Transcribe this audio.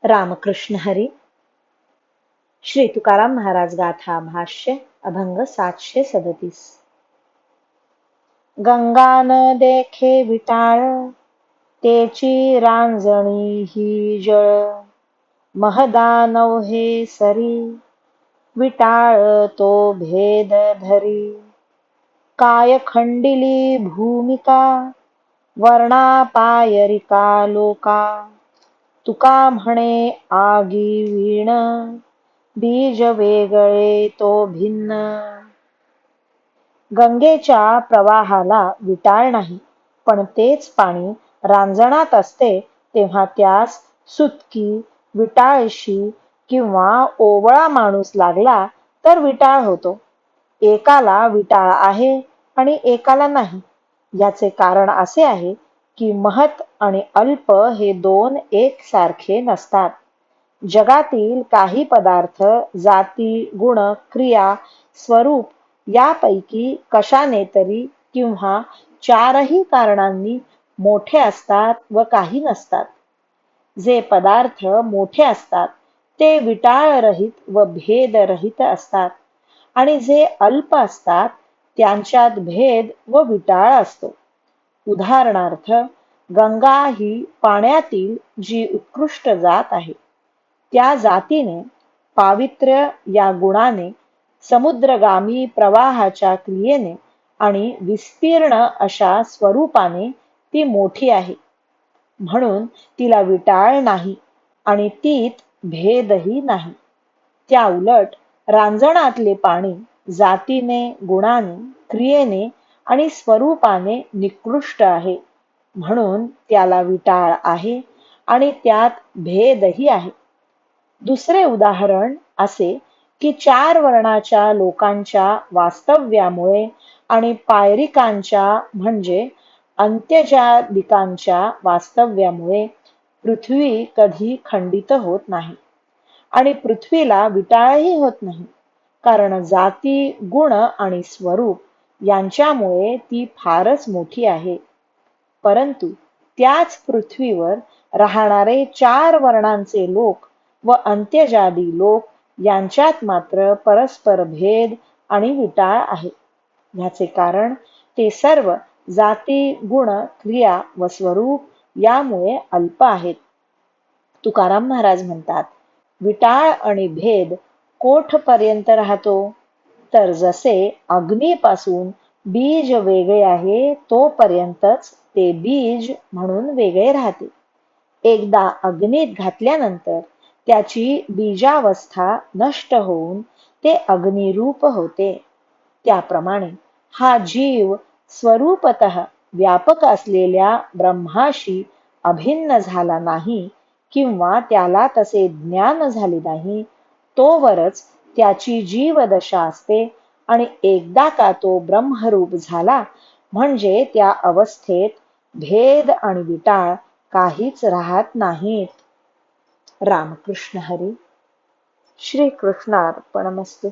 रामकृष्ण हरी. श्री तुकाराम महाराज गाथा भाष्य अभंग 737. गंगा न देखे विटाळ, तेची रांजणी ही जळ. महदानव हे सरी, विटाळ तो भेद धरी. काय खंडिली भूमिका, वर्णा पायरिका लोका. तुका म्हणे आगी वीण, बीज वेगळे तो भिन्न. गंगेच्या प्रवाहाला विटाळ नाही, पण तेच पाणी रांजणात असते तेव्हा त्यास सुतकी, विटाळशी किंवा ओवळा माणूस लागला तर विटाळ होतो. एकाला विटाळ आहे आणि एकाला नाही. याचे कारण असे आहे की महत् आणि अल्प हे दोन एकसारखे नसतात. जगातील काही पदार्थ जाती, गुण, क्रिया, स्वरूप यापैकी कशाने तरी किंवा चारही कारणांनी मोठे असतात व काही नसतात. जे पदार्थ मोठे असतात ते विटाळरहित व भेदरहित असतात आणि जे अल्प असतात त्यांच्यात भेद व विटाळ असतो. उदाहरणार्थ, गंगा ही पाण्यातील जी उत्कृष्ट जात आहे, त्या जातीने पावित्र्य या गुणाने, समुद्रगामी प्रवाहाच्या क्रियेने आणि विस्तीर्ण अशा स्वरूपाने ती मोठी आहे, म्हणून तिला विटाळ नाही आणि तीत भेदही नाही. त्या उलट रांजणातले पाणी जातीने, गुणाने, क्रियेने आणि स्वरूपाने निकृष्ट आहे, म्हणून त्याला विटाळ आहे आणि त्यात भेदही आहे. दुसरे उदाहरण असे की 4 वर्णाच्या लोकांच्या वास्तव्यामुळे आणि पायरिकांच्या म्हणजे अंत्यजादिकांच्या वास्तव्यामुळे पृथ्वी कधी खंडित होत नाही आणि पृथ्वीला विटाळही होत नाही, कारण जाती, गुण आणि स्वरूप यांच्यामुळे ती फारच मोठी आहे. परंतु त्याच पृथ्वीवर राहणारे 4 वर्णांचे लोक व अंत्यजादी लोक यांच्यात मात्र परस्पर भेद आणि विटाळ आहे. ह्याचे कारण ते सर्व जाती, गुण, क्रिया व स्वरूप यामुळे अल्प आहेत. तुकाराम महाराज म्हणतात, विटाळ आणि भेद कोठपर्यंत राहतो? तर जसे अग्नीपासून बीज वेगळे आहे तोपर्यंतच ते बीज म्हणून वेगळे राहते. एकदा अग्नीत घातल्यानंतर त्याची बीजावस्था नष्ट होऊन ते अग्निरूप होते. त्याप्रमाणे हा जीव स्वरूपतः व्यापक असलेल्या ब्रह्माशी अभिन्न झाला नाही किंवा त्याला तसे ज्ञान झाले नाही, तोवरच त्याची जीवदशा असते आणि एकदा का तो ब्रह्मरूप झाला म्हणजे त्या अवस्थेत भेद आणि विटाळ काहीच राहत नाहीत. रामकृष्ण हरी. श्री कृष्णार्पणमस्तु.